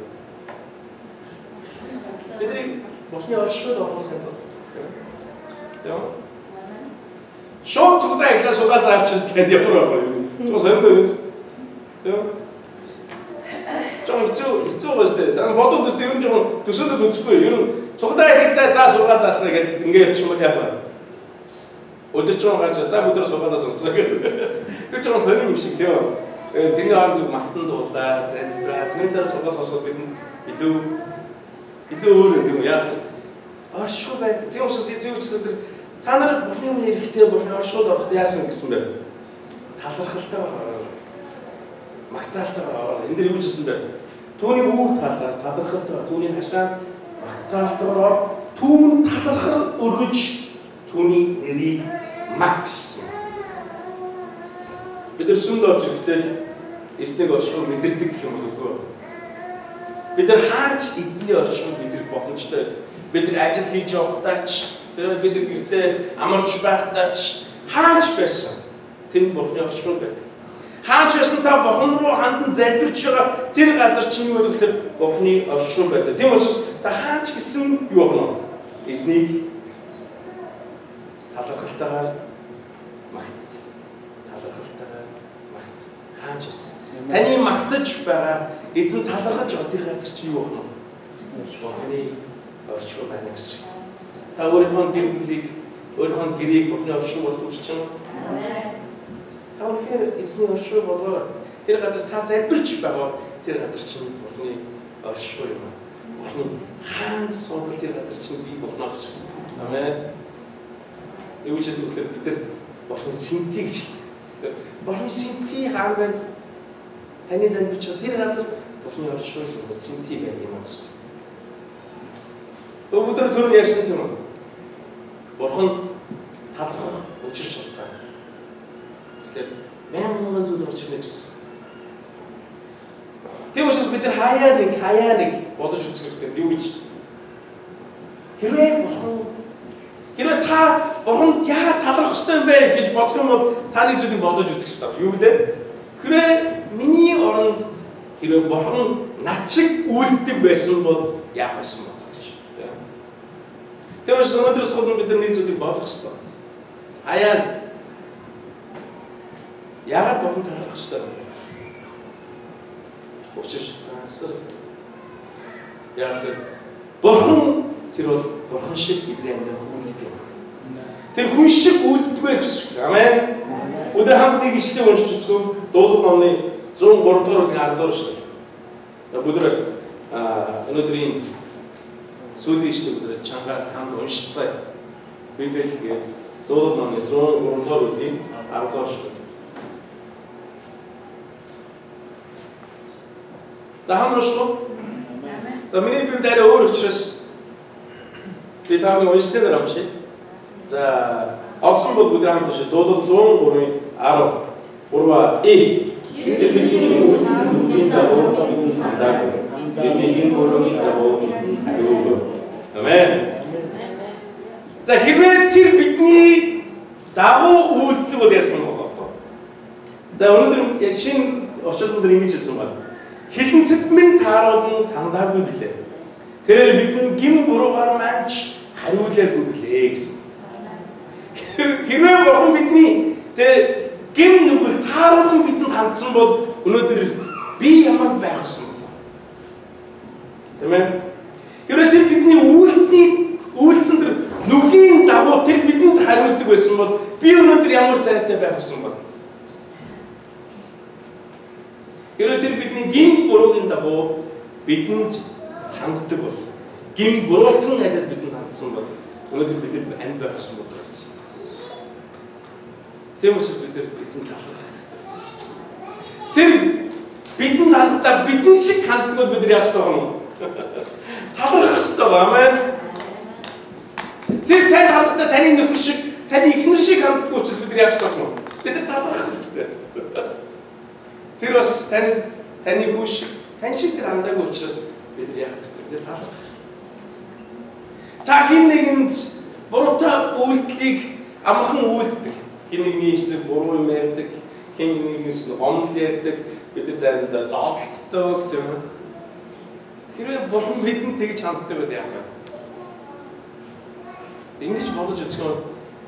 S1: Бидний Бурхны оршихуйд оруулахын тулд. Тийм. Шууд цудаа ихээр сугаа заавчилт гэдэг ямар байх вэ? Чоо сайн байна уу? Тийм. Чоо хэцүү байж тээ. Dan бодоод үстэй ер нь жоохон төсөөлөд үзэхгүй. Ер нь цудаа ихээр за сугаа заацгаа гэдэг ингээд чимэл яах вэ? Өдөр жоо гарч за өдөр сугаадаа сонсоо гэдэг. Тэр жоохон сонирм юм шиг тийм. Тэрний хооронд магтанд дуулаа, залбираа, тэрний дараа сугаас сонсоод бид илүү өөр юм яа. Оршихуй байдаг. Тийм учраас эзэн тэр та нар Бурхны өмнө ирэхдээ Бурхны оршихуйд ороход яасан гэсэн бэ? Талархалтайгаар магтаалтайгаар энэ дэр юу гэсэн бэ? Түүний үүрэг талаар талархалтайгаар түүний хашаа магтаалтайгаар түүн талархал өргөж түүний нэрийг магтчихсан. Бид нар сүмд орж ирэхдээ эзнийг оршихуйг мэдэрдэг гэх юм үгүй. Бид нар хааж эзний оршихуйг мэдрэх боломжтой байдаг. Бид нар ажил хийж явахдаа ч, бид нар гэртээ амарч байхдаа ч хааж байсан. Тэнд Бурхны оршихуй байдаг. Хааж байсан та Бурхан руу хандан залбирч байгаа тэр газар чинь юу гэхээр Бурхны оршихуй байдаг. Тийм учраас та хааж гэсэн юу байна? Эзнийг талархалтайгаар магт. Талархалтайгаар магт. Хааж байсан. Таны магтаж байгаа эзэн талархаж байгаа тэр газар чинь юу байна? Бурхны оршихуй байна гэсэн. Та өөрийнхөө гэр бүлийг, өөрийнхөө гэрийг Бурхны оршихуй болгох чинь. Та өнөхөр эзний оршихуй болгоо. Тэр газар та залбирч байгаа тэр газар чинь Бурхны оршихуй юм. Бурхны хаан суудаг тэр газар чинь бий болно гэсэн. Амен. Юу ч гэвэл бид нар Бурхны синти гэж хэлдэг. Бурхны синти хаан байна. Таны залбирч тэр газар Бурхны оршихуй юм. Синти байдаг юм гэсэн. Өдөр түрүүн ярьсан тийм үү? Бурхан талархах учир шалтгаан. Тэгэхээр мянган зүйл орж ирнэ гэсэн. Тийм учраас бид нар хаяа нэг бодож үзэх хэрэгтэй. Юу гэж? Хэрвээ та Бурханд яа талархах ёстой юм бэ гэж бодох юм бол та нэг зүйлийг бодож үзэх хэрэгтэй. Юу гэлээ? Хэрвээ миний оронд хэрвээ Бурхан над шиг үйлддэг байсан бол яах байсан бэ? Тэгвэл өнөөдрөөс гадна бид нар нэг зүйлийг бодох хэрэгтэй. Хаяа яагаад Бурхан талархах ёстой вэ? Учир шалтгаан. Яг л Бурхан тэр бол Бурхан шиг бидний амьдралд үйлддэг. Тэр хүн шиг үйлддэггүй гэсэн. Амен. Өдөр хамт нэг ишлэг уншиж үзгөө. Дуулах номны 103 дугаар 10 дугаар ишлэг. Өдөр өнөөдрийн сүүлийн ишлэг өдөр чангаар хамт уншицгаая. Библиэд дуулах номны 103 дугаар бүлгийн 10 дугаар ишлэг. За хамруу шүү. За миний библи арай өөр учраас би тааны уншсан даа авчи. За олсон бол бүгд хамт шүү. Дуулал 103-ийн 10. Урва э. Бидний үлсэн үгийн дагуу хандаа. Бидний бүрийн дагуу хариу. Амен. За хэрвээ тэр бидний дагуу үйлддэг бол яасан бэ? За өнөөдөр яг шинэ орчуулгад ингэж хэлсэн байна. Хилэнцэд минь тааруулан хандаагүй билээ. Тэр бидний гин буруугаар манч хариулаагүй билээ гэсэн. Хэрвээ бурхан бидний тэ гин нүгэл тааруулан бидэнд хандсан бол өнөөдөр би ямар байх вэ? Тэ мэ? Хэрвээ тэр бидний үйлцэн тэр нүглийн дагуу тэр бидэнд хариулдаг байсан бол би өнөөдөр ямар царайтай байх вэ? Хэрвээ тэр бидний гин буруугийн дагуу бидэнд ханддаг бол гин буруутан адил бидэнд хандсан бол өнөөдөр бид амьд байх юм болоо гэж. Тийм учраас бид эзэн талархах хэрэгтэй. Тэр бидэнд хандахдаа бидний шиг ханддаг бол бид яах ёстой юм? Талархах ёстой ба амен. Тэр танд хандахдаа таны нөхөр шиг, таны эхнэр шиг ханддаг учраас бид яах ёстой юм? Бид талархах хэрэгтэй. Тэр бас таны хүү шиг, тань шиг тэр хандаагүй учраас бид яах хэрэгтэй? Бид талархах. Та хэн нэгэнд буруутай үйлдэлийг амархан үйлддэг. Хэн нэгний эсрэг буруу юм ярьдаг, хэн нэгнээс онол ярьдаг, бид заримдаа зодтолдог тийм үү? Хэрвээ бурхан бидэнд тэгж ханддаг бол яах вэ? Ингэж бодож үзэхэд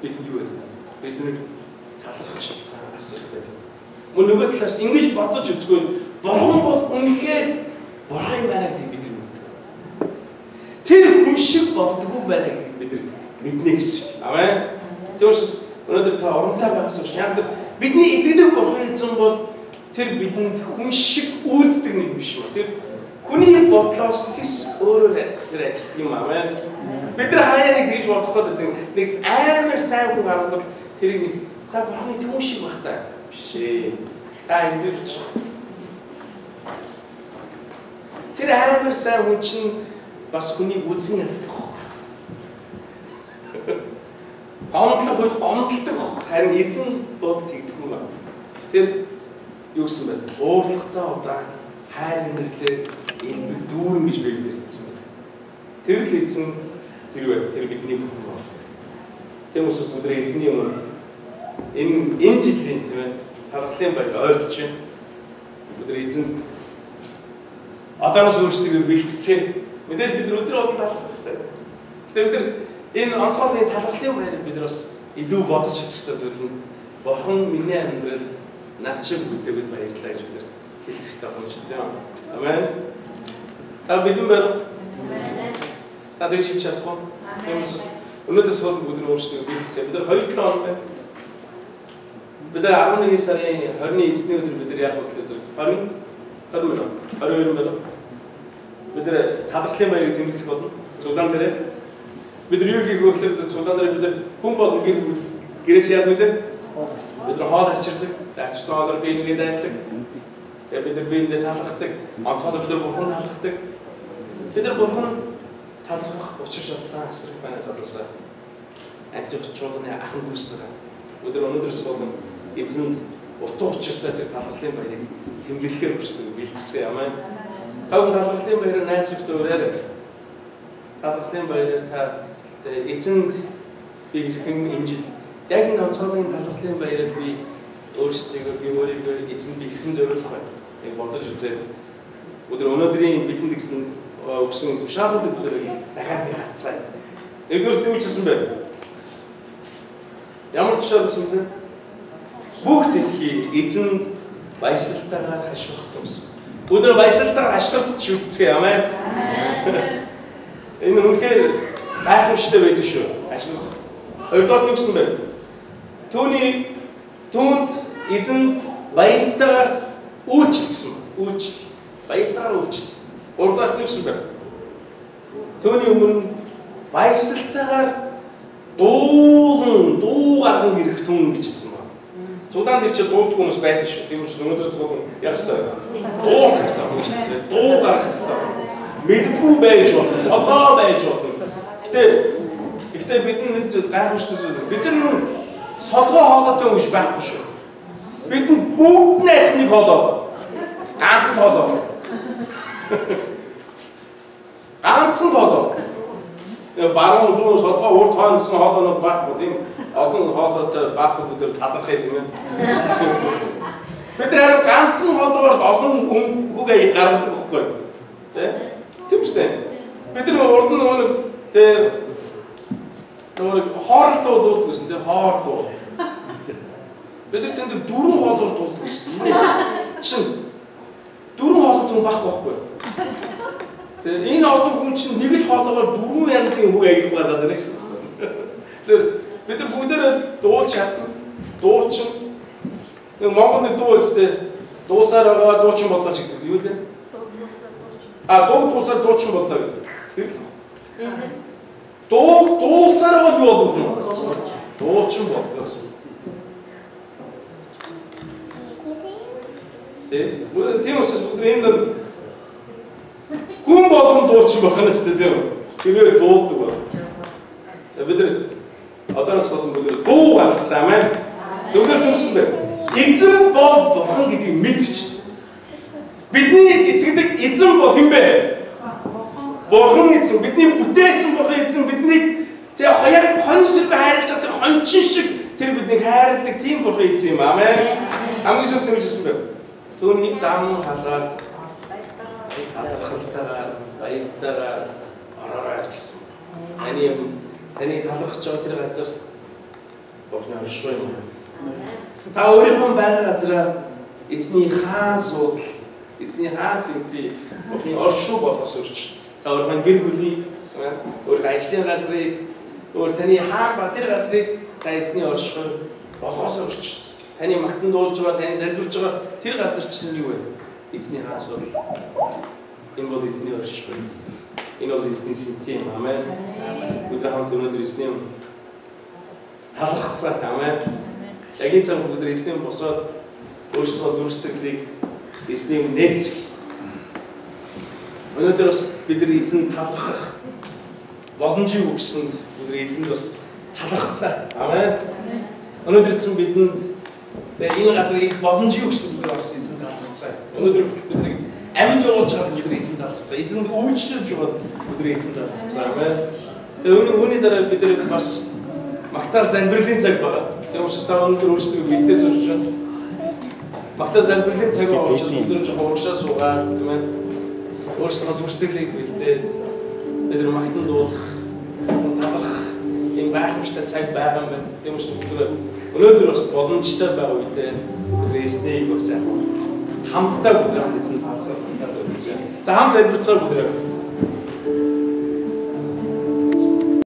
S1: бид юу гэдэг вэ? Бидний талархах шалтгаан асар их байдаг. Мөн нөгөө талаас ингэж бодож үзэхэд бурхан бол үнэхээр бурхан юм байна гэдэг бид мэддэг. Тэр хүн шиг боддоггүй байна гэдэг бид мэднэ гэсэн. Амен. Тэгвэл өнөөдөр та оронтой байгаас биш яг бидний итгэдэг бурхан эзэн бол тэр бидэнд хүн шиг үйлддэг нэг биш юм. Тэр хүний бодлоос тис өөрөөр тэр ажилтдаг юм амен. Бид нар хаяа нэг тэгж бодох гэдэг нэг амар сайн хүн харагдвал тэрийг нэг за бурханы түн шиг байх та биш ээ. Та эндэрч тэр амар сайн хүн чинь бас хүний үзэн яддаг. Гомдлох үед гомдолдог харин эзэн бол тэгдэггүй байна. Тэр юу гэсэн бэ? Уурлахтаа удаан хайр инэрлэр элбэг дүүрэн гэж библиэрдсэн байна. Тэр л эзэн тэр бидний бүхэн байна. Тийм учраас бүгд эзний өмнө энэ жилийн тийм ээ тархлын баяр ойртож байна. Бүгд эзэн одооноос өөрсдөө бэлтгэцээ. Мэдээж бид өдөр болгон талархах хэрэгтэй. Гэтэл бид энэ онцгойлын талархлын баярыг бид бас илүү бодож үзэх хэрэгтэй зүйл нь бурхан миний амьдралд над шиг бүтээгээд баярлалаа гэж бид хэлэх хэрэгтэй байна шүү дээ. Амен. Та бэлэн байна уу? Амен. Та дэг шиг чадах уу? Амен. Өнөөдөр сууд бүгд өөрсдөө бэлтгэцээ. Бид 2-7 он байна. Бид 11 сарын 29-ний өдөр бид яах вэ гэхээр 22 байна. Бид талархлын баярыг тэмдэглэх болно. Цуглаан дээр бид юу хийх вэ гэхээр цуглаан дээр бид хүн болон гэрээс яах вэ? Бид хоол ачирдаг, ачсан хоолоор би нэгэ дайлдаг. Тэгээд бид биендээ талархдаг, онцгой бид бурхан талархдаг. Бид бурхан талархах учир шалтгаан асар их байна залуусаа. Античуулны ахын дүүс нар. Өнөөдрөөс болон эзэнд утга учиртай тэр талархлын баярыг тэмдэглэхээр бүрсдэг бэлтгэцгээе. Амен. Таван талархлын баяраар найз зөвхөн ураарай. Талархлын баяраар та эзэнд би хэрхэн имжил яг энэ онцгойлын талархлын баяраар би өөрийгөө эзэнд би хэрхэн зориулах вэ? Яг бодож үзээд өнөөдрийн бидэнд өгсөн тушаалуудыг дахиад нэг харцгаая. Нэгдүгээр юу хэлсэн бэ? Ямар тушаал гэсэн бэ? Бүх дэлхий эзэнд баясгалтайгаар хашгирах тус. Өнөөдөр баясгалтайгаар хашгирч үзцгээе. Амен. Энэ үнэхээр гайхамшигтай байдаг шүү. Хашгирах. Хоёрдугаар нь гэсэн бэ? Түүнд эзэнд баяртайгаар үйлчлэх гэсэн. Үйлчлэх. Баяртайгаар үйлчлэх. Гуравдугаар нь гэсэн бэ? Түүний өмнө баясгалтайгаар дуу гарган ирэх түн гэж хэлсэн байна. Цудаан дээр чи дууддаг хүмүүс байдаг шүү. Тийм учраас өнөөдөр зөвхөн яг ч таа дуулах хэрэгтэй юм шүү дээ. Дуу гарах хэрэгтэй. Мэддгүү байж болно, солгоо байж болно. Гэхдээ бид нэг зүйл гайхамшигтай зүйл. Бид нар солгоо хоолойтой юм биш байхгүй шүү. Бид бүгд найхныг хоолоо. Ганц хоолоо. Ганц хоолоо. Баруун зүүн солгоо урд хойно гэсэн хоолойнууд байхгүй тийм олон хоолойтой байхгүй бид нар талархах юм байна. Бид нар ганцхан хоолоор олон үг аяг гаргадаг байхгүй юу? Тийм үү? Бид нар урд нь нэг хооролтоо дуулдаг гэсэн тийм хоордуу. Бид нар тэнд дөрвөн хоолоор дуулдаг гэсэн. Дөрвөн хоолой байхгүй юу? Тэгээ энэ олон хүн чинь нэг л хоолоогоор дөрвөн янзын үг аяг гаргаад байна гэсэн. Тэгэхээр бид нар бүгдээ дуулж чадна. Дуучин. Нэг Монголын дуу үстэй дуусаар байгаа дуучин боллоо ч гэдэг юу вэ? Дуусаар дуучин боллоо гэдэг. Тэр л. Дуусаар бол юу болдог юм? Дуучин болдог гэсэн. Тийм учраас бүгд энэ хүн болгон дуучин байх нь ч тийм. Тэгээд дуулдаг байна. Бид нар одоос болон бид дуу гаргацсан амин. Нүгээр дүрсэн бэ. Эзэн бол бурхан гэдгийг мэдэрч. Бидний итгэдэг эзэн бол хэн бэ? Бурхан эзэн. Бидний бүтээсэн бурхан эзэн биднийг яг хон шиг хайрлаж чаддаг хончин шиг тэр биднийг хайрладаг тийм бурхан эзэн юм. Амин. Хамгийн сүлд нэмжсэн бэ. Түүний дам халаар талархалтайгаар баяртайгаар ороорой гэсэн. Таны талархаж байгаа тэр газар Бурхны оршихуй юм. Та өөрийнхөө байгаа газараа эзний хаан суудал, эзний хаан сэнти Бурхны оршихуй болохоос урьж. Та өөрийнхөө гэр бүлийг, өөрийнхөө ажлын газрыг, өөр таны хаан ба тэр газрыг та эзний оршихуй болохоос урьж. Таны магтан дуулж байгаа, таны залбирж байгаа тэр газар чинь юу вэ? Эзний хаан суудал. Энэ бол эзний оршихуй. Энэ бол эзний сэнти юм. Амен. Өдөр хамт өнөөдөр эзний талархацгаа. Амен. Яг энэ цаг өдөр эзний босоод өөрсдөө зүрхсэтгэлийг эзний нээцэх. Өнөөдөр бас бид нар эзэн талархах боломжийг өгсөнд өдөр эзэнд бас талархацгаа. Амен. Өнөөдөр эзэн бидэнд энэ газрыг их боломжийг өгсөнд өдөр бас эзэн талархацгаа. Өнөөдөр бидний амьд явуулж байгаа өдөр эзэн талархацгаа. Эзэнд үйлчлүүлж байгаа өдөр эзэн талархацгаа. Амен. Тэгээ үүний дараа бид нар бас магтаал залбирлын цаг байгаа. Тэгээ учраас та өнөөдөр өөрсдөө бэлдээс орж байна. Магтаал залбирлын цаг байгаа учраас өдөр жоохон урагшаа суугаад тийм ээ. Өөрсдөө зүрхсэтгэлийг бэлдээд бид нар магтан дуулах, талархах юм гайхамшигтай цаг байгаа юм байна. Тийм учраас өнөөдөр бас боломжтой байгаа үедээ бид эзнийг бас хамтдаа бид нар эзэн талархах. За хамт залбирцгаа бид